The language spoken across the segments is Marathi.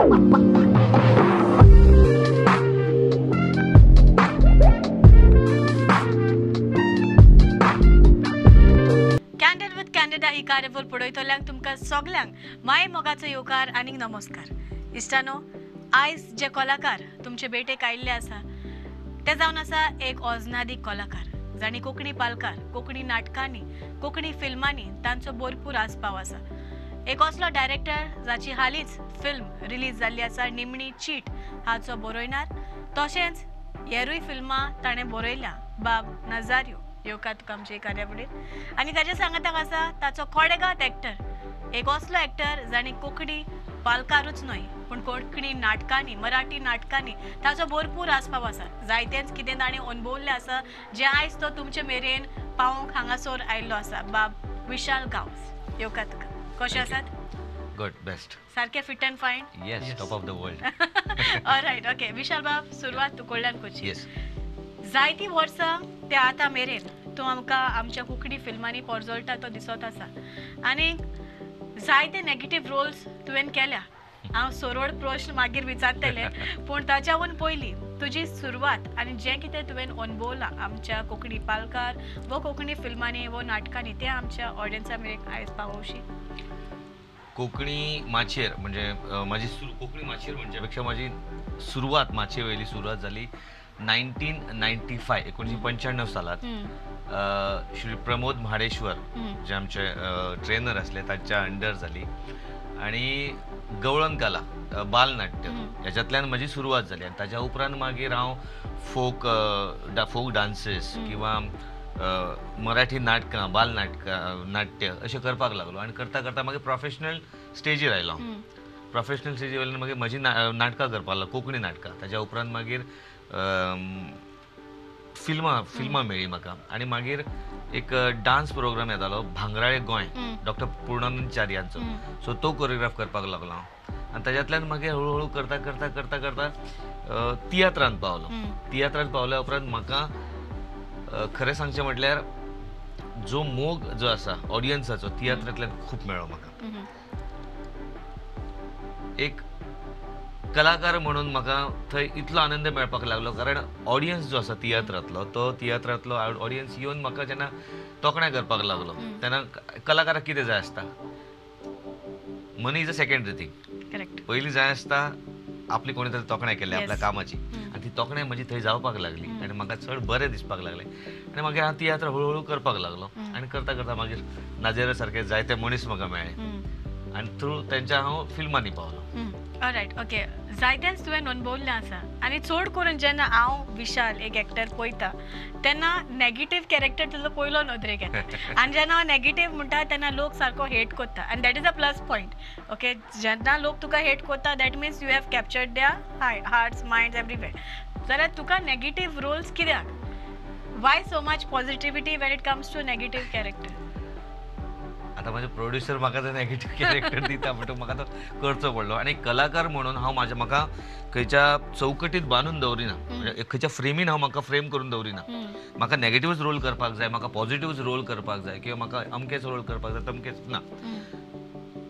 कॅन्डेड विथ कॅन्डेडा ही कार्यावळ पळयतल्यांक तुमकां सगल्यांक माये मोगाचो येवकार आनी नमस्कार. इश्टानो, आयज जे कलाकार तुमचे भेटेक आयिल्ले आसा ते जावन आसा एक ओजनादी कलाकार जाणी कोंकणी पालकार, कोंकणी नाटकांनी, कोंकणी फिल्मांनी तांचो भरपूर आस्पाव आसा. एक असलो डायरेक्टर जाची हालींच फिल्म रिलीज जाल्ली आसा निमणी चीट हाचो बरोयणार. तशेंच हेरूय फिल्मां ताणें बरयल्या बाब नजारियो येवकार तुका आमचे कार्यावळीर. आनी ताच्या सांगाताक आसा ताचो कोडेगांत एक्टर, एक असलो एक्टर जाणी कोंकणी पालकारूच न्हय पूण कोंकणी नाटकांनी, मराठी नाटकांनी ताचो भरपूर आस्पाव आसा. जायतेंच कितें ताणें अनुभवल्लें आसा जें आयज तो तुमचे मेरेन पावोवंक हांगासर आयिल्लो आसा. बाब विशाल गांवस येवकार तुका. कशें आसात? Good, best. सारकें fit and fine? Yes, top of the world. Alright, okay. Vishal बाब, सुरवात तुकडल्यान करची. येस. जायतीं वर्सां ते आतां मेरेन तूं आमकां आमच्या कोंकणी फिल्मांनी परजळटा तो दिसत आसा आनी जायते नेगेटीव रोल्स तुवें केल्या. हांव सरळ प्रश्न मागीर विचारतलें पूण ताच्यावून पयलीं तुजी सुरवात आनी जें कितें तुवें अनुभवलां आमच्या कोंकणी पालकार वो कोंकणी फिल्मांनी वो नाटकांनी तें आमच्या ऑडियन्सा मेरेन आयज पावोवशी. कोंकणी माचयेर म्हणजे म्हाजी कोंकणी माचयेर म्हणजे पेक्षा म्हाजी सुरवात माचये वयली सुरवात जाली 1995 1995 सालांत. श्री प्रमोद म्हाडेश्वर जे आमचे ट्रेनर असले तांच्या अंडर जाली आनी गवळण कला बालनाट्य ह्याच्यातल्यान म्हजी सुरवात जाली. आनी ताच्या उपरांत मागीर हांव फोक डान्सीस किंवा मराठी नाटकां नाट्य अशें करपाक लागलो आनी करता करता मागीर प्रोफेशनल स्टेजीर आयलो. प्रोफेशनल स्टेजी वयल्यान मागीर म्हजी नाटकां करपाक लागलो, कोंकणी नाटकां. ताच्या उपरांत मागीर फिल्मां मेळ्ळी म्हाका आनी मागीर एक डान्स प्रोग्राम येतालो भांगराळे गोंय डॉक्टर पूर्णानंद च्यार्यांचो. सो तो कोरियोग्राफ करपाक लागलो हांव आनी ताच्यातल्यान मागीर हळू करता करता करता करता तियात्रांत पावलो. तियात्रांत पावल्या उपरांत म्हाका खरें सांगचें म्हटल्यार जो मोग जो आसा ऑडियन्साचो तियात्रांतल्यान खूब मेळ्ळो म्हाका. एक कलाकार म्हणून म्हाका थंय इतलो आनंद मेळपाक लागलो कारण ऑडियन्स जो आसा तियात्रांतलो ऑडियन्स येवन म्हाका जेन्ना तोखणाय करपाक लागलो तेन्ना कलाकाराक कितें जाय आसता, मनी इज अ सेकंडरी थिंग. पयलीं जाय आसता आपली कोणी तरी तोखणाय केली आपल्या कामाची आनी ती तोखणाय म्हजी थंय जावपाक लागली आनी म्हाका चड बरें दिसपाक लागलें आनी मागीर हांव तियात्र हळू करपाक लागलो आनी करता करता मागीर नाजेरा सारके जायते मनीस म्हाका मेळ्ळे आनी थ्रू तेंच्या हांव फिल्मांनी पावलो. All right, okay. जायतेंच तुवें अनुभवल्लें आसा आनी चड करून जेन्ना हांव विशाल एक एक्टर पळयता तेन्ना नेगेटीव कॅरेक्टर तुजो पयलो नदरेक येता आनी जेन्ना हांव नेगेटीव म्हणटा तेन्ना लोक सारको हेट कोत्ता आनी that is a plus point. Okay, जेन्ना लोक तुका हेट कोत्ता that means you have captured their hearts minds everywhere. जाल्यार तुका नेगेटीव रोल्स कित्याक? Why so much positivity when it comes to negative character? आता माझे प्रोड्युसर म्हाका तो नेगेटीव कॅरेक्टर दिता म्हणून म्हाका तो करचो पडलो आनी कलाकार म्हणून हांव म्हाका खंयच्या चौकटीत बांदून दवरिना, म्हणजे खंयच्या फ्रेमीन हांव म्हाका फ्रेम करून दवरिना. म्हाका नेगेटिव्हच रोल करपाक जाय, म्हाका पॉझिटिव्ह रोल करपाक जाय किंवा म्हाका अमकेच रोल करपाक जाय तमकेच ना.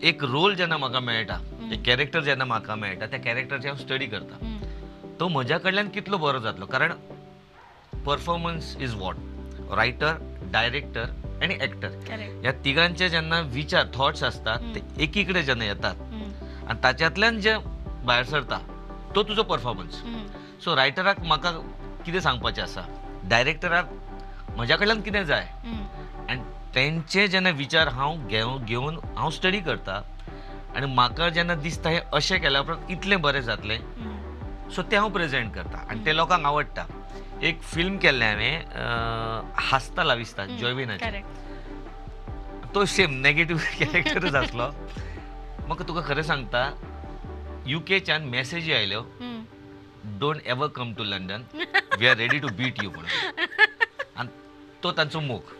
एक रोल जेन्ना म्हाका मेळटा, एक कॅरेक्टर जेन्ना म्हाका मेळटा त्या कॅरेक्टरची हांव स्टडी करता. तो म्हज्या कडल्यान कितलो बरो जातलो कारण performance is what. Writer, director आणि एक्टर ह्या तिगांचे जेन्ना विचार थॉट्स असतात ते एकीकडे जेन्ना येतात आणि ताच्यातल्यान जे भायर सरता तो तुजो परफॉर्मन्स. सो रायटराक म्हाका कितें सांगपाचें आसा, डायरेक्टराक म्हज्या कडल्यान कितें जाय आनी तेंचे जेन्ना विचार हांव घेवन हांव स्टडी करता आनी म्हाका जेन्ना दिसता हे अशें केल्या उपरांत इतलें बरें जातलें सो तें हांव प्रेजेंट करता आनी तें लोकांक आवडटा. एक फिल्म केल्लें हांवें हास्ता लाविस्ता जॉयविनाचें, तो सेम नेगेटीव कॅरेक्टरच आसलो. म्हाका तुका खरें सांगता UKच्यान मॅसेजी आयल्यो, don't ever come to London, we are ready to beat you म्हणून. आनी तो तांचो मोग.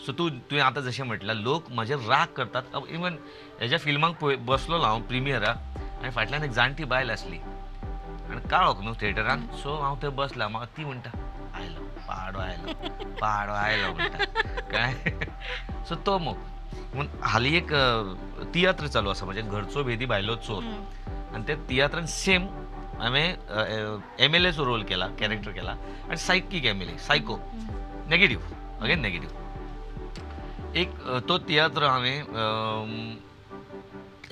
सो तुवें आतां जशें म्हटलां लोक म्हाजेर राग करतात. इवन हेज्या फिल्माक बसलो हांव प्रिमियराक आनी फाटल्यान एक जाणटी बायल आसली आनी काळोख न्हू थिएटरान. सो हांव थंय बसला, म्हाका ती म्हणटा आयलो पाडो आयलो म्हणटा काय. सो तो मोग. हालीं एक तियात्र चालू आसा म्हणजे घरचो भेदी भायलो चोर. आणि त्या तियात्रान सेम हांवें MLAचो रोल केला, कॅरेक्टर केला आणि psychic MLA, psycho, negative, again negative. एक तो तियात्र हांवें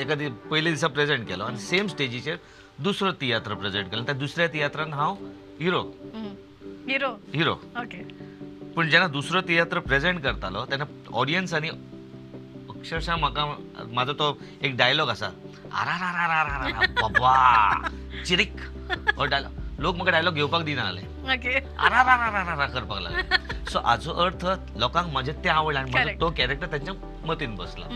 एका पयले दिसा प्रेजेंट केलो आनी सेम स्टेजीचेर दुसरो तियात्र प्रेजेंट केलो. त्या दुसऱ्या तियात्रान हांव हिरो हिरो. Hero okay. पूण जेन्ना दुसरो तियात्र प्रेजेंट करतालो तेन्ना ऑडियन्सांनी अक्षरशः म्हाका म्हाजो तो एक डायलॉग आसा, आरारारारारा बाबा चिरीक, हो डायलॉग लोक म्हाका डायलॉग घेवपाक दिना जाले, ओके. आरारारारारा करपाक लागले. सो हाचो अर्थ लोकांक म्हजें तें आवडलें आनी म्हाजो तो कॅरेक्टर तेंच्या मतीन बसला.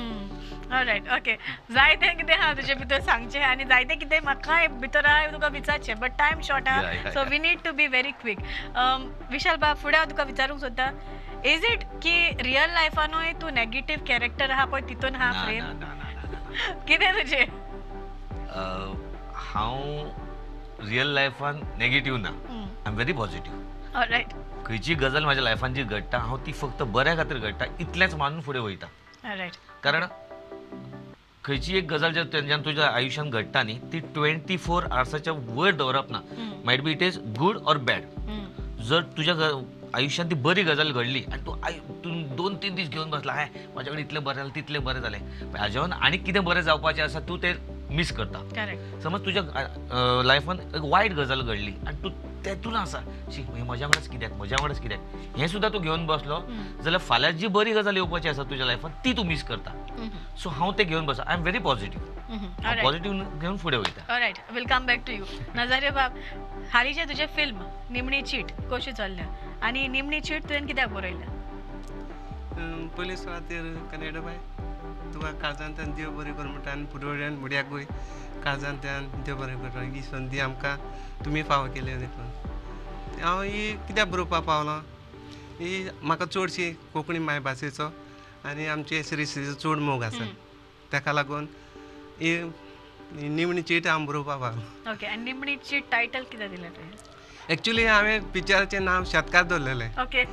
ऑलरायट. ओके. जायतें कितें आहा तुजे भितर सांगचें आनी जायतें कितें म्हाका भितर आहा तुका विचारचें, बट टायम शॉर्ट आहा, so we need to be very quick. Vishal बा, फुडें हांव तुका विचारूंक सोदता, इज इट की रियल लायफानूय तूं नेगेटिव्ह कॅरेक्टर आहा पळय तितून हा फ्रेम? कितें तुजें? हांव रियल लायफान नेगेटिव्ह ना, I am very positive. All right. खंयची गजाल म्हाज्या लायफान जी घडटा हांव ती फक्त बऱ्या खातीर घडटा इतलेंच मानून फुडें वयता. ऑलरायट. कारण खंयची एक गजाल जेन्ना तुज्या आयुश्यान घडटा न्ही ती 24 आवर्साच्या वयर दवरप ना. Might B it is good or bad. जर तुज्या आयुश्यान ती बरी गजाल घडली आनी तूं 2-3 दीस घेवन बसला, हाय म्हाजे कडेन इतलें बरें जालें तितलें बरें जालें, हाजेवन आनी कितें बरें जावपाचें आसा तूं तें मिस करता. समज तुज्या लायफान एक वायट गजाल घडली आनी तूं तेतून आसा, शी म्हज्या वांगडाच कित्याक हें सुद्दां तूं घेवन बसलो जाल्यार फाल्यां जी बरी गजाल येवपाची आसा तुज्या लायफान ती तूं मिस करता. सो हांव तें घेवन बसता. I am very positive. Positive घेवन फुडें वयता. Alright. Will come back to you. नजारे बाब, हालींचे तुजें फिल्म निमणी चीट कशी चल्ल्या आनी निमणी चीट तुवें कित्याक बरयल्या? पयलीं सुवातेर कनेडा बाय तुका काळजांतल्यान देव बरें कर म्हणटा आनी फुडें वयल्यान मुड्याकूय काळजांतल्यान देव बरें करता. ही संदी आमकां तुमी फावो केली देखून हांव ही कित्याक बरोवपाक पावलो, ही म्हाका चडशी कोंकणी मायभाशेचो आनी आमचे श्रीश्रीचो चड मोग आसा, ताका लागून ही निमणी चीट हांव बरोवपाक पावलो. ओके. आनी निमणी चीट टायटल कित्याक दिलें तुवें? एक्चुली हांवें पिक्चराचें नांव शेतकार दवरलेलें. ओके.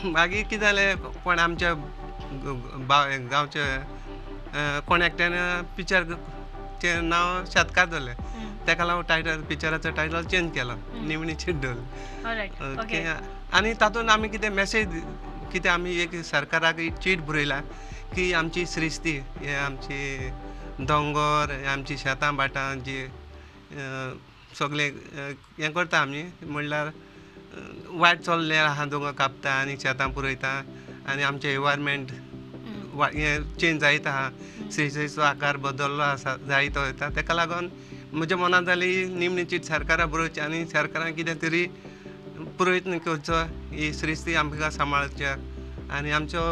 मागीर कितें जालें, कोण आमच्या गांवचे कोण एकट्यान पिक्चरचें नांव शेतकार दवरलें, ताका लागून टायटल पिक्चराचो टायटल चेंज केलो, निमणी चीट दवरली. ऑलरायट. ओके. आनी तातूंत आमी कितें मॅसेज कितें आमी एक सरकाराक एक चीट बरयला की आमची श्रिस्ती, हे आमची दोंगर, आमची शेतां भाटां जी सगळें हें करता आमी, म्हणल्यार वायट चल्लें आहा दोंगर कापता आनी शेतां पुरयता आनी आमचें एनवायरमेंट हें चेंज जायत आहा, श्रीश्रीचो आकार बदल्लो आसा जायत वयता. ताका लागून म्हज्या मनांत जाली निमणी चीट सरकाराक बरोवची आनी सरकारान कितें तरी प्रयत्न करचो ही श्रीस्ती आमकां सांबाळच्या आनी आमच्यो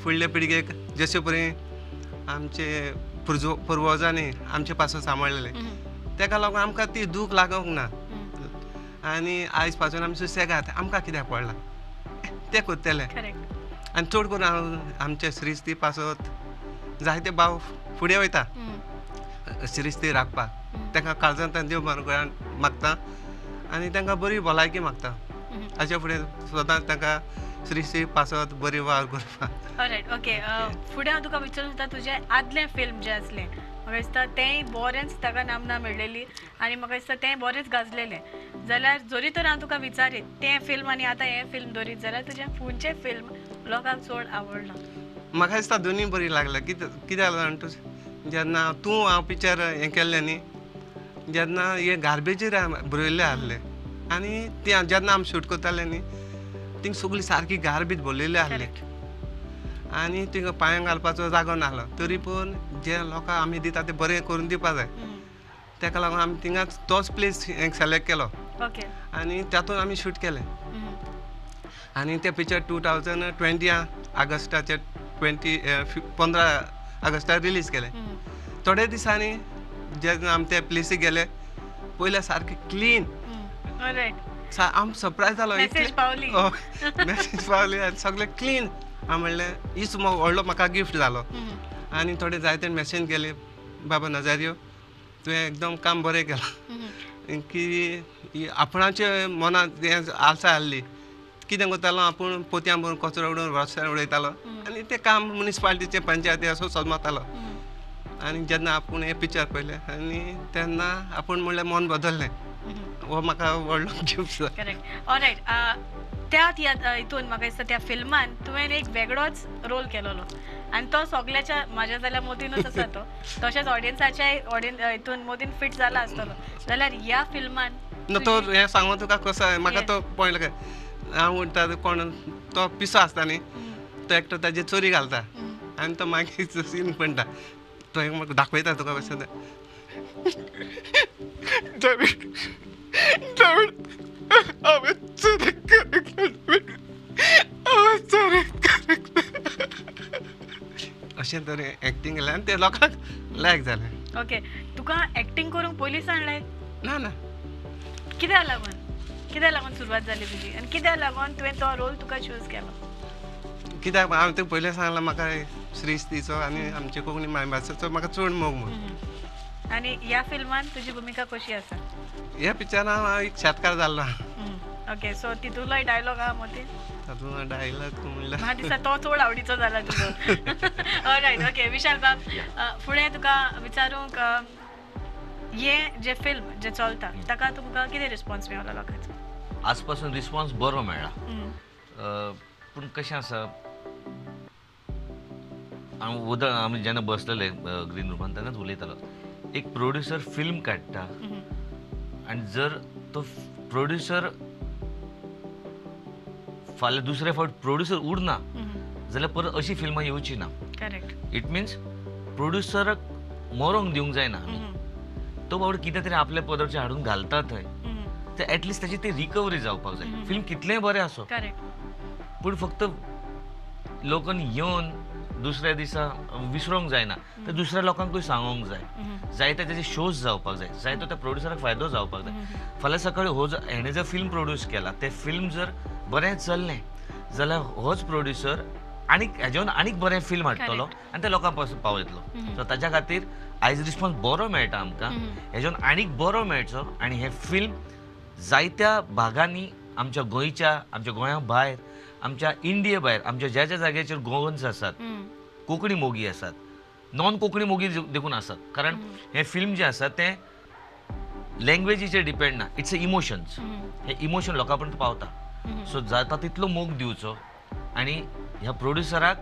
फुडले पिळगेक जशे परेन आमचे पुर्वजांनी आमचे पासून सांबाळलेले, ताका लागून आमकां ती दूख लागोंक ना आनी आयज पासून आमी सुसेगाद आमकां कित्याक पडला तें करतले. आनी चड करून हांव आमचे श्रीस्ती पासत जायते भाव फुडें वयता श्रीस्ती राखपाक, तांकां काळजांतल्यान देव बरें मागता आनी तांकां बरी भलायकी मागता. हाचे फुडें सदांच तांकां श्रीश्री पासत बरी वावर करपाक. ऑलरायट. ओके. फुडें हांव तुका विचारूंक सोदता, तुजें आदलें फिल्म जें आसलें म्हाका दिसता तेंय बरेंच ताका नामना मेळ्ळेली आनी म्हाका दिसता तें बरेंच गाजलेलें, जाल्यार जरी तर हांव तुका विचारीत तें फिल्म आनी आतां हें फिल्म धरीत जाल्यार तुजें फुडचें फिल्म लोकांक चड आवडलां? म्हाका दिसता दोनीय बरी लागल्या. कित्याक जाणां तूं, जेन्ना तूं हांव पिक्चर हें केल्लें न्ही, जेन्ना हे गार्बेजीर बरयल्लें आहलें आनी तें जेन्ना आमी शूट करताले न्ही थिंग सगळी सारकी गार्बेज भरलेली आहली आनी थिंगा पांयां घालपाचो जागो नाहलो, तरी पूण जे लोकांक आमी दिता ते बरें करून दिवपा जाय, ताका लागून आमी थिंगा तोच प्लेस सिलेक्ट केलो आनी तातूंत आमी शूट केलें. आनी तें पिक्चर 2020 ऑगस्टाचे 15 ऑगस्टाक रिलीज केलें. थोडे दिसांनी जेन्ना आमी ते प्लेसीक गेले पयलें सारकें क्लीन, आमी सरप्रायज जालो, मॅसेज पावली आनी सगळें क्लीन. हांव म्हणलें हीच व्हडलो म्हाका गिफ्ट जालो. आनी थोडे जायते मॅसेज गेले, बाबा नजारियो तुवें एकदम काम बरें केलां, की आपणाचे मनांत हें आसा आहली, कितें करतालो आपूण पोतयां भरून कचरो उडोवन रस्त्यार उडयतालो आनी तें काम म्युनिसिपालिटीचे पंचायती असो समजतालो आनी जेन्ना आपूण हे पिक्चर पळयलें आनी तेन्ना आपूण म्हणलें मन बदललें हो म्हाका व्हडलो गिफ्ट करेक्ट ऑलरायट त्याच हितून म्हाका दिसता त्या फिल्मान तुवें एक वेगळोच रोल केलोलो आनी तो सगल्याच्या म्हाज्या जाल्यार मोदीनूच आसा तो तशेंच ऑडियन्साच्या हितून मोदीन फिट जाला आसतलो जाल्यार ह्या फिल्मान तो हें सांगू तुका कसो म्हाका तो पळयलो काय हांव म्हणटा कोण तो पिसो आसता न्ही तो एकटो ताजी चोरी घालता आनी तो मागीर सीन म्हणटा तो एक म्हाका दाखयता तुका कशें हांवें चोरी अशें तरेन एक्टींग केलें आनी तें लोकांक लायक जालें ओके तुका एक्टींग करूंक पयलीं सांगलें ना ना कित्याक लागून सुरवात जाली तुजी आनी कित्याक लागून तुवें तो रोल तुका चूज केलो कित्याक हांवें तुका पयलें सांगलां म्हाका श्रीस्तीचो आनी आमचे कोंकणी मायभासाचो म्हाका चड मोग म्हणून आनी ह्या फिल्मान तुजी भुमिका कशी आसा ह्या पिक्चरान हांव एक शेतकार जाल्लो ओके सो तितूलोय डायलॉग आहा मोती तातूंत डायलॉग म्हणल्यार म्हाका दिसता तो चड आवडीचो जाला तुजो ऑलरायट ओके विशाल बाब फुडें तुका विचारूंक हे जे फिल्म जे चलता ताका तुमकां कितें रिस्पॉन्स मेळलो लोकांचो आज पासून रिस्पॉन्स बरो मेळ्ळा पूण कशें आसा आमी जेन्ना बसलेले ग्रीन रूमान तेन्नाच उलयतालो एक प्रोड्युसर फिल्म काडटा आनी जर तो प्रोड्युसर फाल्यां दुसरे फावट प्रोड्युसर उरना जाल्यार परत अशी फिल्मां येवची ना करेक्ट इट मिन्स प्रोड्युसराक मरोंक दिवंक जायना तो बाबडो कितें तरी आपल्या पदरचें हाडून घालता थंय ते एटलिस्ट ताची ती रिकवरी जावपाक जाय फिल्म कितलेंय बरें आसो करेक्ट पूण फक्त लोकांनी येवन दुसऱ्या दिसा विसरूंक जायना ते दुसऱ्या लोकांकूय सांगोंक जाय जायते तेजे शोज जावपाक जाय जायतो त्या प्रोड्युसराक फायदो जावपाक जाय फाल्यां सकाळी हेणे जर फिल्म प्रोड्यूस केला ते फिल्म जर बरें चल्लें जाल्यार होच प्रोड्युसर आनीक हेजेवन आनीक बरें फिल्म हाडटलो आनी ते लोकां पावयतलो सो ताच्या खातीर आयज रिस्पॉन्स बरो मेळटा आमकां हेजेवन आनीक बरो मेळचो आनी हे फिल्म जायत्या भागांनी आमच्या गोंयच्या आमच्या गोंया भायर आमच्या इंडिये भायर आमच्या ज्या ज्या जाग्याचेर गोवन्स आसात कोंकणी मोगी आसात नॉन कोंकणी मोगी देखून आसात कारण हे फिल्म जे आसा ते लँग्वेजीचेर डिपेंड ना इट्स अ इमोशन्स हे इमोशन लोकां पर्यंत पावता सो जाता तितलो मोग दिवचो आनी ह्या प्रोड्युसराक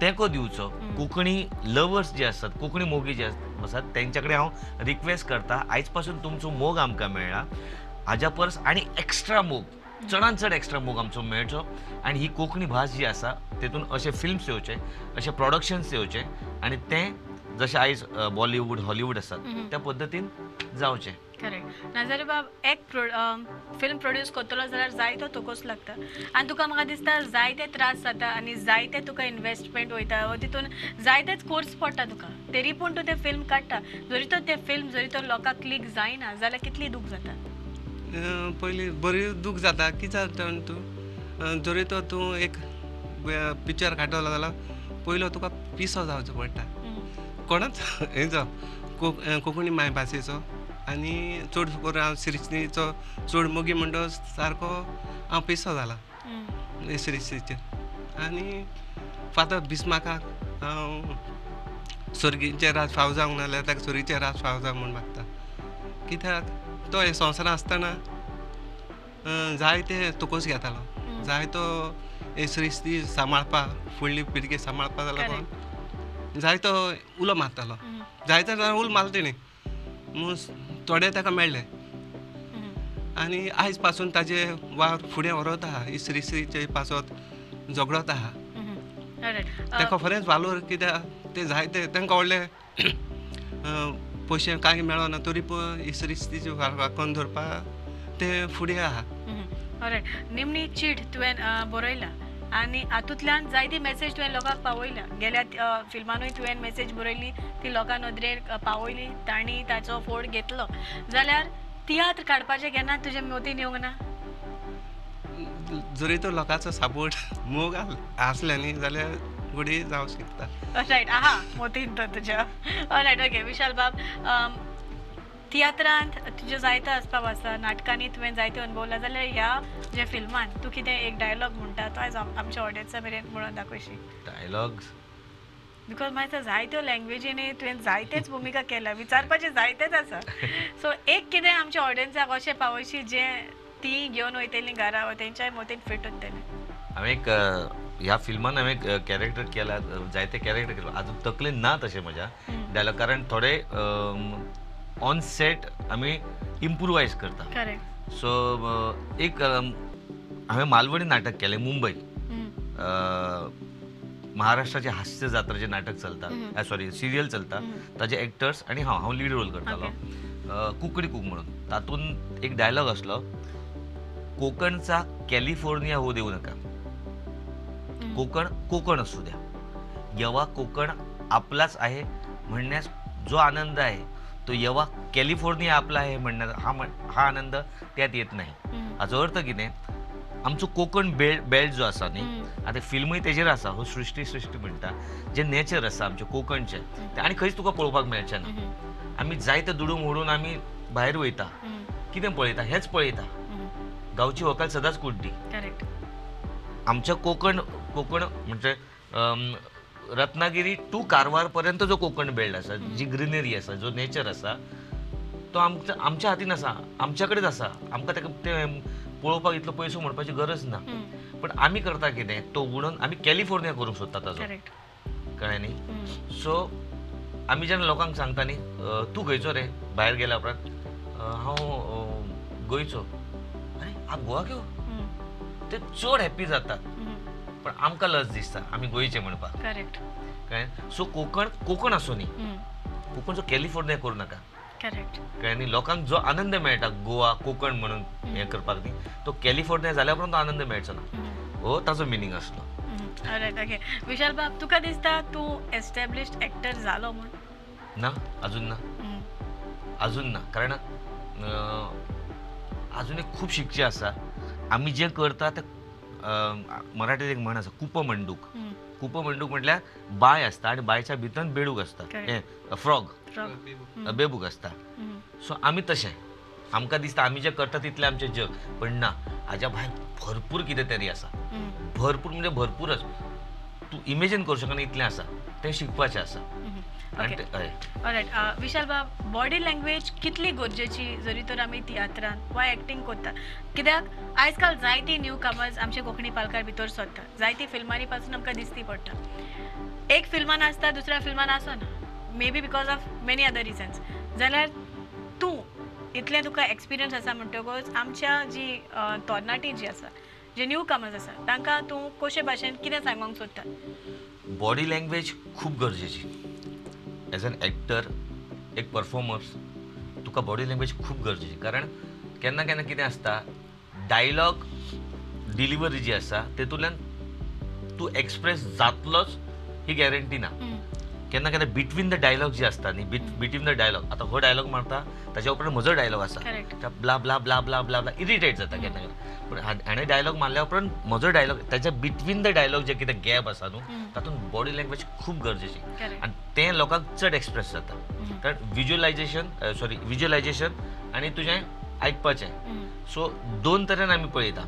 तेंको दिवचो कोंकणी लवर्स जे आसात कोंकणी मोगी जे आसात तेंच्या कडेन हांव रिक्वेस्ट करता आयज पासून तुमचो मोग आमकां मेळ्ळा हाज्या परस आनी एक्स्ट्रा मोग चडांत चड एक्स्ट्रा मोग आमचो मेळचो आनी ही कोंकणी भास जी आसा तेतून अशे फिल्म्स येवचे अशे प्रोडक्शन्स येवचे आनी तें जशें आयज बॉलिवूड हॉलिवूड आसात त्या पद्दतीन जावचें करेक्ट नाजाल्यार बाब एक फिल्म प्रोड्यूस करतलो जाल्यार जायतो तोकोच लागता आनी तुका म्हाका दिसता जायते त्रास जाता आनी जायते तुका इन्वेस्टमेंट वयता वा तितून जायतेच कोर्स पडटा तुका तरी पूण तूं तें फिल्म काडटा जरी तर तें फिल्म जरी तर लोकांक क्लिक जायना जाल्यार कितली दूख जाता पयलीं बरी दूख जाता कितें जाता तूं जरी तर तूं एक पिक्चर काडटलो जाल्यार पयलो तुका पिसो जावचो पडटा कोणाच हेचो कोंकणी मायभाशेचो आनी चड करून हांव श्रीस्तीचो चड मोगी म्हणटो सारको हांव पिसो जाला श्रीस्तीचेर आनी फातर भिस्माकाक हांव सर्गीचेर रात फाव जावंक नाजाल्यार ताका सोरीचेर रात फाव जावंक म्हूण मागता कित्याक तो हे संवसारांत आसतना जायते तुकोस घेतालो जायतो हे श्रीस्ती सांबाळपाक फुडली पिळगी सांबाळपाक लागून जायतो उलो मारतालो जायते जाण उलो मारले न्ही म्हूण थोडे ताका मेळ्ळे आनी आयज पासून ताजे वावर फुडें व्हरत आहा ही श्रीस्तीचे पासत झगडत आहा ताका खरेंच वालोर कित्याक ते जायते तांकां व्हडले पयशे कांय मेळना तरी पूण ही श्रीस्तीची वाकून धरपाक ते फुडें आहा ऑलरायट निमणी चीट तुवें बरयला आनी हातूंतल्यान जायती मेसेज तुवें लोकांक पावयल्या गेल्या फिल्मानूय तुवें मेसेज बरयली ती लोकां नदरेर पावयली तांणी ताचो फोड घेतलो जाल्यार तियात्र काडपाचें केन्ना तुजे मोतीन येवंक ना जरी तो लोकांचो सपोर्ट मोग आसले न्ही जाल्यार गुडी जावं शकता ऑलरायट आहा मोतीन तो तुज्या ऑलरायट ओके विशाल बाब तियात्रांत तुज्यो जायतो आसपाव आसा नाटकांनी तुवें जायते अनुभवला जाल्यार ह्या जे फिल्मान तूं कितें एक डायलॉग म्हणटा तो आयज आमच्या ऑडियन्सा मेरेन म्हणून दाखयशी डायलॉग्स बिकॉज माहिती जायत्यो लँग्वेजीनी तुवें जायतेच भुमिका केल्या विचारपाचे जायतेच आसा सो एक कितें आमच्या ऑडियन्साक अशें पावयशी जें ती घेवन वयतलीं घरा वा तेंच्याय मतीन फिट उरतलें. हांवें एक ह्या फिल्मान हांवें कॅरेक्टर केला जायते कॅरेक्टर केला आजून तकलेन ना तशें म्हज्या डायलॉग कारण थोडे ऑन सेट आमी इम्प्रुवायज करता. करेक्ट. सो एक हांवें मालवणी नाटक केलें मुंबय महाराष्ट्राचे हास्य जात्रा जे नाटक चलता सॉरी सिरियल चलता ताजे एक्टर्स आणि हांव लीड रोल करतालो कुकडी कूक म्हणून. तातूंत एक डायलॉग आसलो कोकणचा कॅलिफोर्निया होऊ देऊ नका. कोकण कोकण असू द्या. यवा कोकण आपलाच आहे म्हणण्यास जो आनंद आहे तो यवा कॅलिफोर्निया आपला आहे म्हणण्यास हा आनंद त्यात येत नाही. हाचो अर्थ कितें आमचो कोकण बेल्ट जो आसा न्ही आतां फिल्मूय तेजेर आसा हो सृश्टी म्हणटा जे नेचर आसा आमचे कोकणचे ते आनी खंयच तुका पळोवपाक मेळचें ना. आमी जायते दुडूंग ओडून आमी भायर वयता कितें पळयता हेच पळयता. गांवची व्हंकल सदांच कुड्डी. करेक्ट. आमच्या कोकण म्हणजे रत्नागिरी टू कारवार पर्यंत जो कोकण बेल्ट आसा जी ग्रीनरी आसा जो नेचर आसा तो आमच्या हातीन आसा आमच्या कडेच आसा. आमकां ते पळोवपाक इतलो पयसो म्हणपाची गरज ना. पण आमी करता कितें तो उडोवन आमी कॅलिफोर्निया करूंक सोदता ताजो. कळ्ळें न्ही. सो आमी जेन्ना लोकांक सांगता न्ही तूं खंयचो रे भायर गेल्या उपरांत हांव गोंयचो. अरे आप गोवा घेव ते चड हॅप्पी जातात. पण आमकां लज दिसता आमी गोंयचे म्हणपाक. करेक्ट. कळ्ळें. सो कोकण आसूं न्ही कोकणचो कॅलिफोर्निया करूं नाका. करेक्ट. कळ्ळें न्ही. लोकांक जो आनंद मेळटा गोवा कोकण म्हणून हें करपाक न्ही तो कॅलिफोर्निया जाल्या उपरांत तो आनंद मेळचो ना. हो ताजो मिनींग आसलो. रायट. ओके. विशाल बाब तुका दिसता तूं एस्टॅब्लिश्ड एक्टर जालो म्हूण? ना अजून ना कारण अजून एक खूब शिकचें आसा. आमी जें करता तें मराठीत एक म्हण आसा कुपमंडूक. कुपमंडूक म्हटल्यार बाय आसता आनी बायच्या भितर बेडूक आसता हें फ्रॉग बेबूक आसता. सो आमी तशें आमकां दिसता आमी जें करता तितलें आमचें जग पण ना हाज्या भायर भरपूर कितें तरी आसा. भरपूर म्हणजे भरपूरच तूं इमेजीन करूं शकना इतलें आसा तें शिकपाचें आसा. ऑलरायट. विशाल बाब बॉडी लँग्वेज कितली गरजेची जरी तर आमी तियात्रान वा एक्टींग करता कित्याक आयज काल जायती न्यू कमर्स आमचे कोंकणी पालकार भितर सरता. जायती फिल्मांनी पासून आमकां दिसती पडटा. एक फिल्मान आसता दुसऱ्या फिल्मान आसना maybe because of many other reasons. जाल्यार तूं इतलें तुका एक्सपिरियन्स आसा म्हणटकूच आमच्या जी तरणाटी जी आसा जे न्यू कमर्स आसा तांकां तूं कशे भाशेन कितें सांगूंक सोदता? बॉडी लँग्वेज खूब गरजेची. एज एन एक्टर एक परफॉर्मर्स तुका बॉडी लँग्वेज खूब गरजेची कारण केन्ना केन्ना कितें आसता डायलॉग डिलिव्हरी जी आसा तेतूंतल्यान तूं एक्सप्रेस जातलोच ही गॅरंटी ना. केन्ना केन्ना बिटवीन द डायलॉग जे आसता न्ही बिटवीन द डायलॉग आतां हो डायलॉग मारता ताच्या उपरांत म्हजो डायलॉग आसा blah blah blah blah blah blah irritate जाता केन्ना केन्ना. पण हाणें डायलॉग मारल्या उपरांत म्हजो डायलॉग ताच्या बिटवीन द डायलॉग जे कितें गॅप आसा न्हू तातूंत बॉडी लँग्वेज खूब गरजेची आनी तें लोकांक चड एक्सप्रेस जाता. कारण विज्युअलायजेशन आनी तुजें आयकपाचें सो दोन तरेन आमी पळयता.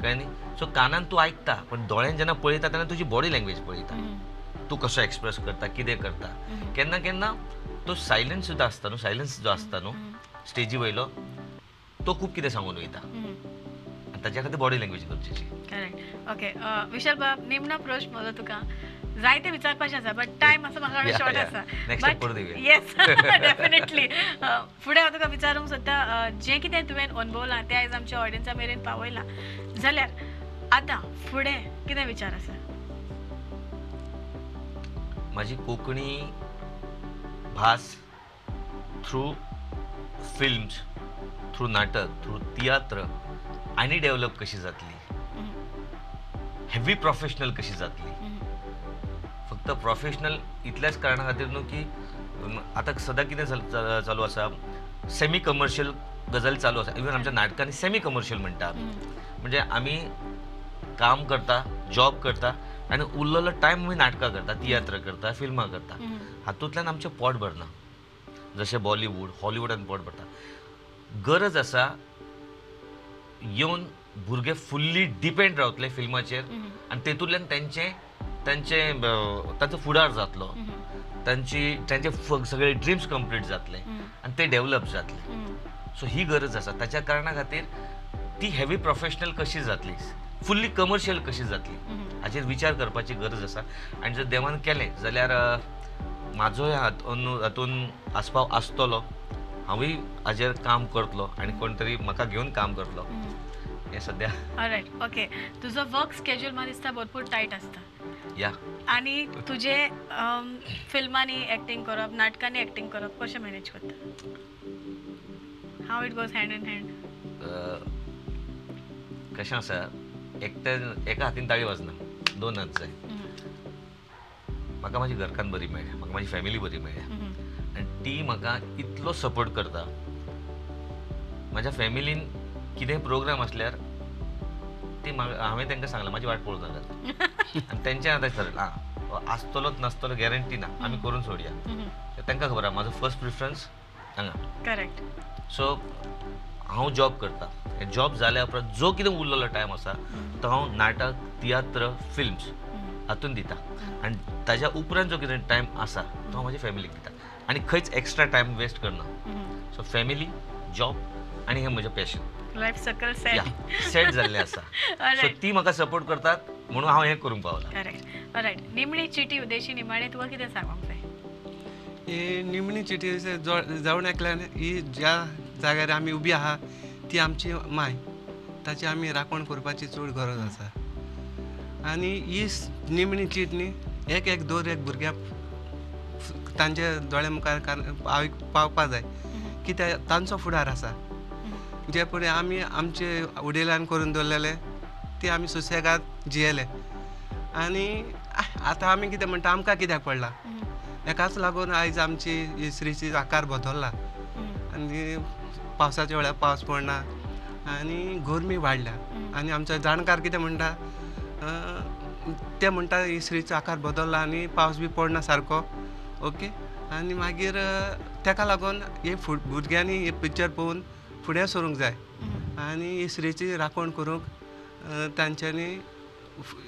कळ्ळें न्ही. सो कानान तूं आयकता पण दोळ्यान जेन्ना पळयता तेन्ना तुजी बॉडी लँग्वेज पळयता. तूं कसो एक्सप्रेस करता कितें करता. केन्ना केन्ना तो सायलन्स सुद्दां आसता न्हू सायलन्स जो आसता न्हू स्टेजी वयलो तो खूब कितें सांगून वयता आनी ताच्या खातीर बॉडी लँग्वेज गरजेची. करेक्ट. ओके. विशाल बाब निमणो प्रश्न म्हजो तुका जायते विचारपाचें आसा बट टायम असो म्हाका शॉर्ट आसा. येस डेफिनेटली फुडें हांव तुका विचारूंक सोदता जें कितें तुवें अनुभवलां तें आयज आमच्या ऑडियन्सा मेरेन पावयलां जाल्यार आतां फुडें कितें विचार आसा? माझी कोंकणी भास थ्रू फिल्म्स थ्रू नाटक थ्रू तियात्र आनी डेव्हलप कशी जातली हेवी प्रोफेशनल कशी जातली. फक्त प्रोफेशनल इतल्याच कारणां खातीर न्हू की आतां सद्या कितें चालू आसा सेमी कमर्शियल गजाली चालू आसा. इवन आमच्या नाटकांनी सेमी कमर्शियल म्हणटा आमी म्हणजे आमी काम करता जॉब करता आनी उरलेलो टायम आमी नाटकां करता तियात्र करता फिल्मां करता. हातूंतल्यान आमचें पोट भरना जशें बॉलिवूड हॉलिवूडान पोट भरता. गरज आसा येवन भुरगे फुल्ली डिपेंड रावतले फिल्माचेर आनी तेतूंतल्यान तेंचें तांचो फुडार जातलो, त्यांचे सगळे ड्रीम्स कंप्लीट जातले आणि ते डेव्हलप जातले. सो ही गरज आसा. ताच्या कारणां खातीर ती हेवी प्रोफेशनल कशी जातली, फुल्ली कमर्शियल कशी जातली हाचेर विचार करपाची गरज आसा. आनी जर देवान केलें जाल्यार म्हाजोय हातून आस्पाव आसतलो. हांवूय हाचेर काम करतलो आनी कोण तरी म्हाका घेवन काम करतलो. हे सध्या ऑलराइट. ओके. तुझो वर्क स्केड्यूल म्हाका दिसता भरपूर टायट आसता. या आणि तुझे फिल्मांनी एक्टिंग करप, नाटकांनी एक्टिंग करप कशें मॅनेज करता? How it goes hand in hand? कशें आसा, एका हातीन ताळी वाजना, दोन हात जाय. म्हाका म्हाजी घरकान्न बरी मेळ्ळ्या, म्हाका म्हाजी फॅमिली बरी मेळ्ळ्या आनी ती म्हाका इतलो सपोर्ट करता. म्हाज्या फॅमिलीन कितेंय प्रोग्राम आसल्यार ती हांवें तांकां सांगलां म्हाजी वाट पळोवं नाका आनी तेंच्यान आतां ठरलां आसतलोच नासतलो गॅरंटी ना, आमी करून सोडया. तांकां खबर आहा म्हाजो फर्स्ट प्रिफरन्स हांगा. करेक्ट. सो हांव जॉब करता. जॉब जाल्या उपरांत जो कितें उरलेलो टायम आसा तो हांव नाटक, तियात्र, फिल्म्स हातून दिता आनी ताच्या उपरांत जो कितें टायम आसा तो हांव म्हाज्या फॅमिलीक दिता आनी खंयच एक्स्ट्रा टायम वेस्ट करना. सो फॅमिली, जॉब आनी हें म्हजें पॅशन. लायफ सर्कल सेट जाल्लें आसा. सो ती म्हाका सपोर्ट करतात म्हणून हांव हें करूंक पावलां. करेक्ट. ऑलराइट. निमणी चिटी उदेशी निमाणे तुका कितें सांगूंक जाय? ही निमणी चिटी जावन एकल्यान ही ज्या जाग्यार आमी उबी आहा ती आमची माय, ताची आमी राखण करपाची चड गरज आसा. आनी ही निमणी चीट न्ही एक भुरग्याक तांचे दोळ्या मुखार पावपा जाय, कित्याक तांचो फुडार आसा. जे फुडें आमी आमचे वडिलांन करून दवरलेले ते आमी सुसेगाद जियेले. आनी आतां आमी कितें म्हणटा आमकां कित्याक पडला, हेकाच लागून आयज आमची श्रीची आकार बदलला आनी पावसाच्या वेळार पावस पडना आनी गरमी वाडल्या. आनी आमचो जाणकार कितें म्हणटा ते म्हणटा ही श्रीचो आकार बदलला आनी पावस बी पडना सारको. ओके. आनी मागीर तेका लागून हे भुरग्यांनी हे पिक्चर पळोवन फुडें सरूंक जाय आनी ही श्रीची राखण करूंक तांच्यांनी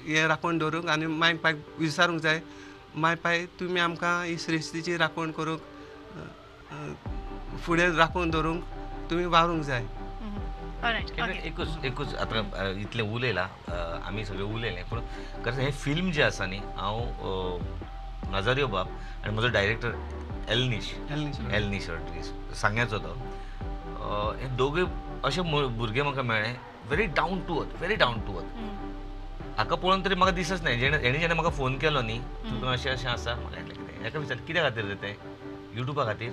हे राखण दवरूंक आनी माय पाय विचारूंक जाय, माय पाय तुमी आमकां ही श्रीस्तीची राखण करूंक फुडें राखून दवरूंक तुमी वावरूंक जाय. एकूच आतां इतलें उलयलां, आमी सगळें उलयलें, पूण खरेंच हें फिल्म जें आसा न्ही, हांव नाजारियो बाब आनी म्हजो डायरेक्टर एलनीश रोड्रिगीज सांग्याचो तो, हे दोगूय अशे भुरगे म्हाका मेळ्ळे व्हेरी डावन टू अर्थ. हाका पळोवन तरी म्हाका दिसच ना. हेणी जेन्ना म्हाका फोन केलो न्ही, तुका अशें अशें आसा, म्हाका कितें हेका विचार कित्या खातीर तें युट्यूबा खातीर.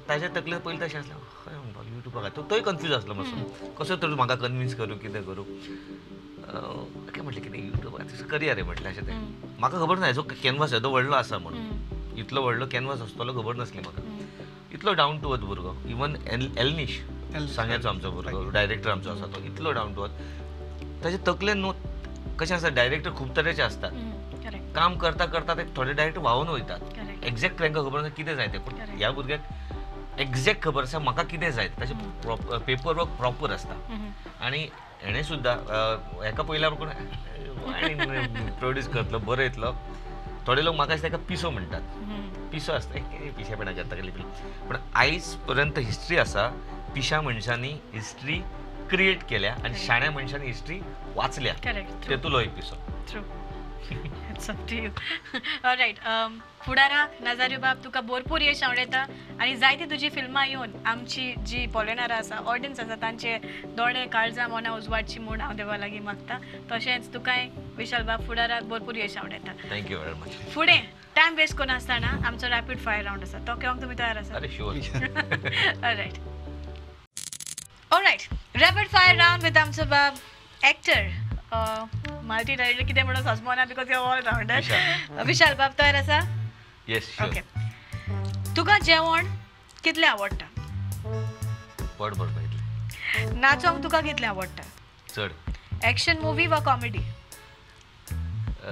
ताच्या तकलेंत पयलीं तशें आसलें खंय म्हणपाक युट्यूबा खातीर. तोय कन्फ्यूज आसलो मातसो, कसो तर म्हाका कन्विन्स करूं कितें करूं. ताका म्हटलें कितें युट्यूबा खातीर करया रे म्हटलें अशें. तें म्हाका खबर ना हेजो कॅनवास येदो व्हडलो आसा म्हणून. इतलो व्हडलो कॅनवास आसतलो खबर नासली म्हाका. इतलो डावन टू अर्थ भुरगो. इवन एलनीश सांग्याचो आमचो भुरगो, डायरेक्टर आमचो आसा तो, इतलो डावन टू अर्थ. ताचे तकलेन न्हू कशें आसा, डायरेक्टर खूब तरेचे असतात. काम करता करता ते थोडे डायरेक्टर व्हांवून वयतात. एक्झॅक्ट तांकां खबर ना कितें जाय तें, पूण ह्या भुरग्याक एक्झॅक्ट खबर आसा म्हाका कितें जाय. ताचें पेपर वर्क प्रॉपर आसता. आनी हेणें सुद्दां हेका पयल्या कोण प्रोड्यूस करतलो, बरयतलो. थोडे लोक म्हाका ताका पिसो म्हणटात. पिसो आसता पिशेपणा करता गेली, पूण आयज पर्यंत हिस्ट्री आसा पिशा मनशांनी हिस्ट्री क्रिएट केल्या आनी शाण्या मनशांनी हिस्ट्री वाचल्या. तेतूलो एक पिसो. It's up to you. All right. फुडाराक नाजारियो बाब तुका भरपूर यश आवडटा आनी जायती तुजी फिल्मां येवन आमची जी पळोवणारां आसा, ऑडियन्स आसा, तांचे दोळे काळजां मनां उजवाडची म्हूण हांव देवा लागीं मागता. तशेंच तुकाय विशाल बाब फुडाराक भरपूर यश आवडटा. Thank you very much. फुडें टायम वेस्ट करनासतना आमचो रॅपीड फायर रावंड आसा, तो केव्हांक तुमी तयार आसा? अरे sure. All right. All right. Rapid fire round with आमचो बाब एक्टर, मल्टी टॅलेंटेड कितें म्हणून सजमोना बिकॉज यू ऑल रावंडर. विशाल बाब तयार आसा? येस. ओके. तुका जेवण कितलें आवडटा? पोट भरपा इतलें. नाचोंक तुका कितलें आवडटा? चड. एक्शन मुवी वा कॉमेडी?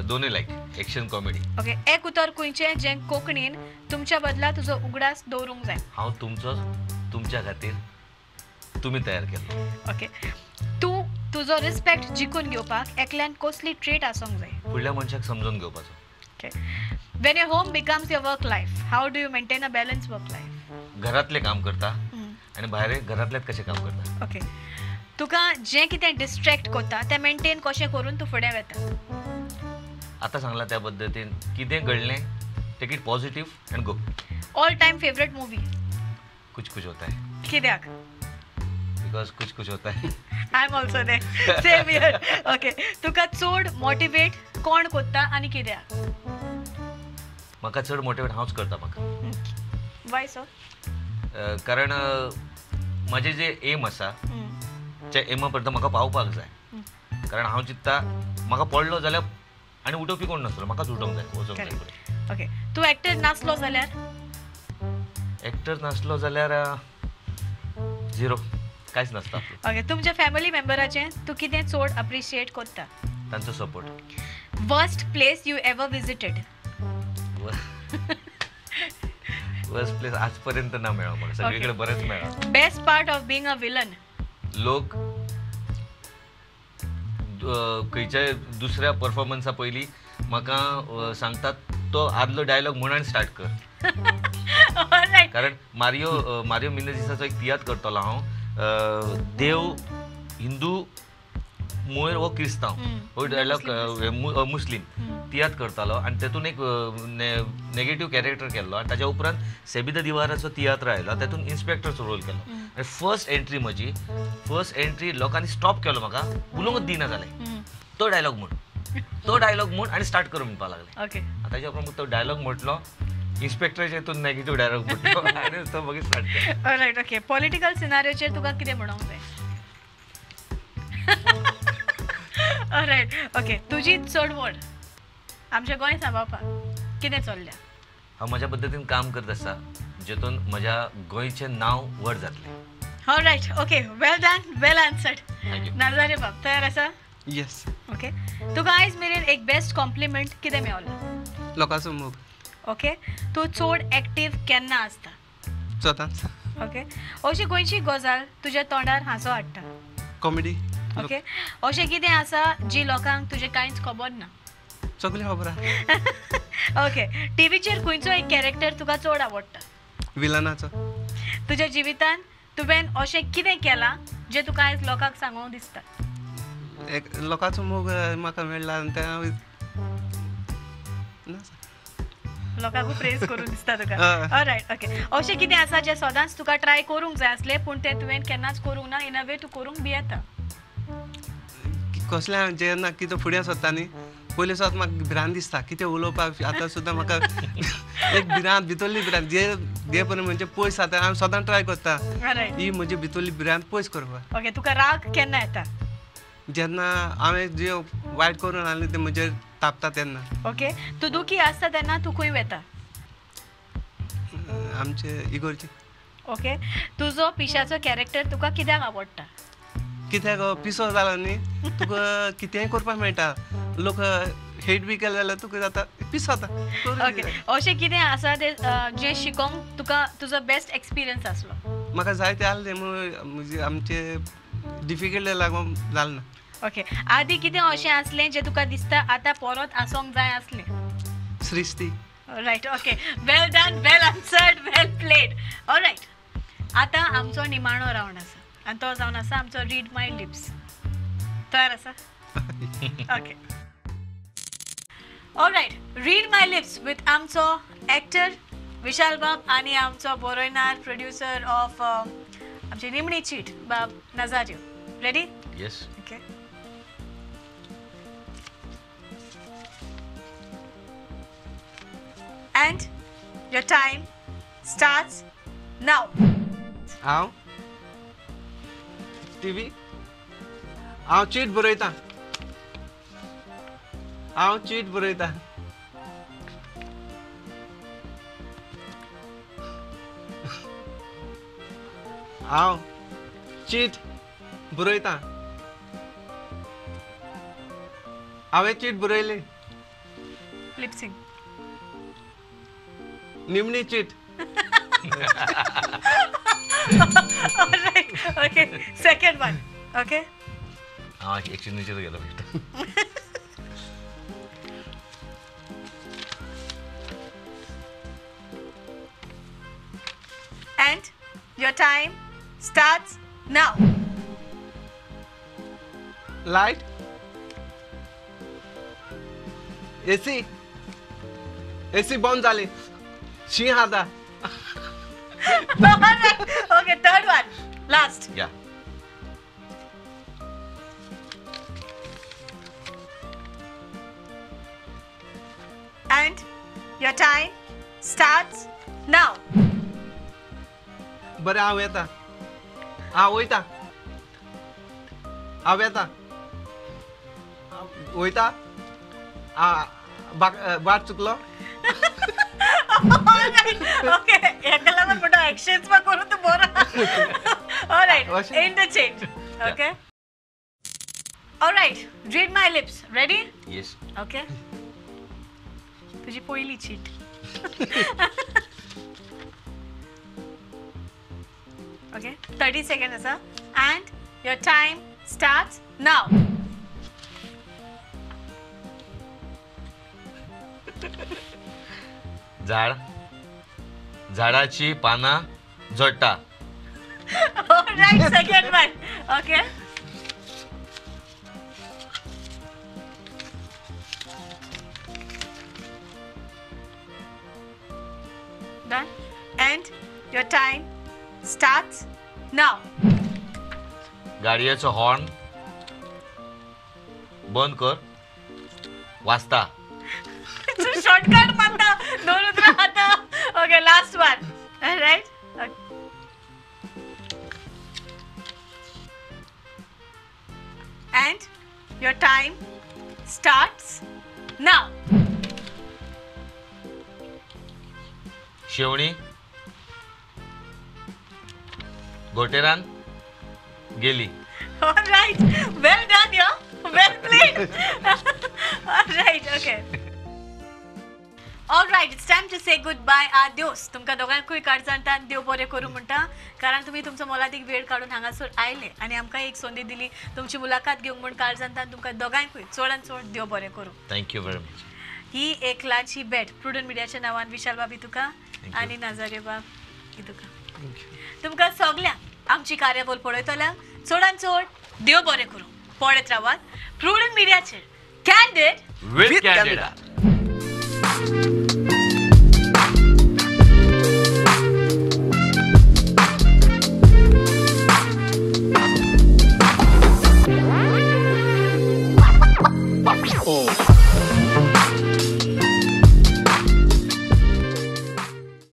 दोनूय लायक. Action, comedy. ओके. एक उतर खंयचें जें कोंकणीन तुमच्या बदला तुजो उगडास दवरूंक जाय? हांव तुमच्या खातीर तुमी तयार केलो. ओके. तूं तुजो रिस्पेक्ट जिखून घेवपाक एकल्यान कसली ट्रेट आसूंक जाय? फुडल्या मनशाक समजून घेवपाचो. Okay. When your home becomes your work life, how do you maintain a balanced work life? घरातले काम करता आनी भायर घरातलेच कशें काम करता. ओके. तुका जें कितें डिस्ट्रॅक्ट करता तें मेंटेन कशें करून तूं फुडें वेता? आतां सांगलां त्या पद्दतीन कितें घडलें take it positive and go. All time favourite movie Kuch कुछ होता है कित्याक? बिकॉज कुछ कुछ होता है. I am also the same here. Okay. तुका चड मोटिवेट कोण करता आनी कित्याक? म्हाका चड मोटिवेट हांवच करता म्हाका. Y so? कारण म्हजें जें एम आसा त्या एमा पर्यंत म्हाका पावपाक जाय. कारण हांव चिंत्ता म्हाका पडलो जाल्यार आनी उठोवपी कोण नासलो, म्हाकाच उठोवंक जाय, वचोंक जाय फुडें. ओके. तूं एक्टर नासलो जाल्यार? एक्टर नासलो जाल्यार झिरो, कांयच नासता. ओके. तुमच्या फॅमिली मेंबराचें तूं कितें चड अप्रिशिएट करता? तांचो support. Worst place you ever visited? Worst place आज पर्यंत ना मेळ्ळो म्हाका, सगळीकडे बरेच मेळ्ळा. Best part of being a villain? लोक खंयच्याय दुसऱ्या परफॉर्मन्सा पयलीं म्हाका सांगतात तो आदलो डायलॉग म्हण आनी स्टार्ट कर. ऑलराइट. कारण मारियो मिनेझिसाचो एक तियात्र करतलो हांव, देव हिंदू मोयर हो क्रिस्तांव हो डायलॉग मुस्लीम तियात्र करतालो आनी तेतून एक नेगेटिव्ह कॅरेक्टर केल्लो आनी ताच्या उपरांत सेबिदा दिवाराचो तियात्र आयलो, तेतून इन्स्पेक्टरचो रोल केलो. आनी फर्स्ट एंट्री लोकांनी स्टॉप केलो, म्हाका उलोवंकच दिना जालें. तो डायलॉग म्हण आनी स्टार्ट कर म्हणपाक लागले. ओके. ताच्या उपरांत तो डायलॉग म्हटलो, इन्स्पेक्टराचे हितून नेगेटिव्ह डायलॉग म्हटलो आनी तो मागीर स्टार्ट केलो. ऑलराइट. ओके. पॉलिटिकल सिनारियोचेर तुका कितें म्हणूंक जाय? ऑलराइट. ओके. तुजी चड व्हड आमचें गोंय सांबाळपाक कितें चल्ल्या? हांव म्हज्या पद्दतीन काम करत आसा जेतून म्हज्या गोंयचें नांव व्हड जातलें. Alright. Okay. Well done, well answered. Thank you. Nazare बाब तयार आसा? येस. ओके. तुका आयज मेरेन एक बेस्ट कॉम्प्लिमेंट कितें मेळ्ळो? लोकांचो मोग ओके. तूं चड एक्टीव केन्ना आसता? स्वताच. ओके. अशी गोंयची गजाल तुज्या तोंडार हांसो हाडटा? कॉमेडी. ओके. अशें कितें आसा जी लोकांक तुजें कांयच खबर ना? सगळी खबर आहा. ओके. टीव्हीचेर खंयचो एक कॅरेक्टर तुका चड आवडटा? विलनाचो. तुज्या जिवितान तुवें अशें कितें केलां जें तुका आयज लोकांक सांगूंक दिसता? एक लोकांचो मोग म्हाका मेळ्ळा आनी ते हांव लोकांकूय प्रेज करून दिसता तुका? हय. ऑलराइट. ओके. अशें कितें आसा जें सदांच तुका ट्राय करूंक जाय आसलें पूण तें तुवें केन्नाच करूंक ना, इन अ वे तूं करूंक बी येता? कसलें जेन्ना कितें फुडें सरता न्ही पयलीं सुद्दां म्हाका भिरांत दिसता कितें उलोवपाक. आतां सुद्दां म्हाका एक भिरांत भितरली भिरांत जे पर्यंत म्हणजे पयस जाता हांव सदां ट्राय करता ऑलराइट. ही म्हजी भितरली भिरांत पयस करपाक. ओके. तुका राग केन्ना येता? जेन्ना हांवें जे वायट करून आसलें तें म्हजेर तापता तेन्ना. ओके. तूं दुखी आसता तेन्ना तूं खंय वेता? आमचे इगोरची. ओके. तुजो पिशाचो कॅरेक्टर तुका कित्याक आवडटा? कित्याक पिसो जालो न्ही तुका कितेंय करपाक मेळटा. लोक हेट बी केले जाल्यार तुका जाता पीस जाता. ओके. अशें कितें आसा जें शिकोवंक तुका तुजो बेस्ट एक्सपिरियन्स आसलो? म्हाका जायते आसले म्हणजे आमचे डिफिकल्ट लागून जालें ना. ओके. आदी कितें अशें आसलें जें तुका दिसता आतां परत आसोंक जाय आसलें? सृश्टी. Right. Okay. Well done, well answered, वेल प्लेड. ऑलराइट. आतां आमचो निमाणो रावंड आसा आनी तो जावन आसा आमचो रीड माय लिप्स. तयार आसा? Okay. Alright. Read my lips with आमचो एक्टर विशाल बाब आनी आमचो बरोयनार प्रोड्युसर ऑफ आमची निमणी चीट बाब नजारियो. Ready? Yes. Okay. And your time starts now. हांव टीव्ही हांव चीट बरयतां. हांव चीट बरयतां. हांव चीट बरयतां. हांवें चीट बरयली. Lip sync. निमणी chit. Alright. Okay. Second one. Okay. हांव एक सिग्नेचर गेलो. your time starts now. Light AC बंद झाली शी हाता Alright. Okay, third one. Last. या And your time starts now. बरें हांव येता हांव वयता हांव येता वयता बाट चुकलो Alright. Okay. एकला पण मोठा exchange पण करू तू बरं. Alright. अशें? Interchange. Okay. Alright. Read my lips. Ready? Yes Okay. तुझी पहिली चीट. Okay. 30 seconds असा. And your time starts now. झाडाची पाना झडटा Alright. Second one. Okay. Done. And your time starts now. गाडयेचो हॉर्न बंद कर वाजता शॉर्टकट मारता दोन उतर आता. Okay, last one. Alright. Okay. And your time starts now. शेवणी गोटेरान गेली Alright. Well done, yeah. Well played. Alright, okay. Alright, it's time to say goodbye. Adios. तुमका दोघांकूय काडजाणटान देव बरें करूं म्हणटा कारण तुम्ही तुमचो मोलादीक वेळ काडून हांगासर आयले आनी आमकां एक संदी दिली तुमची मुलाखत घेवंक म्हण काळजांतान तुमकां दोघांकूय चडांत चड देव बरें करूं. थँक्यू व्हेरी मच ही एक ल्हानशी भेट प्रुडंट मिडियाच्या नांवान विशाल बाबी तुका you. आनी नाजारे बाब ही तुका तुमकां सगल्यांक आमची कार्यावळ पळयतल्यांक चडांत चड देव बरें करूं. पळयत रावात प्रुडंट मिडियाचेर कॅन्डिड विथ कॅन्डिडा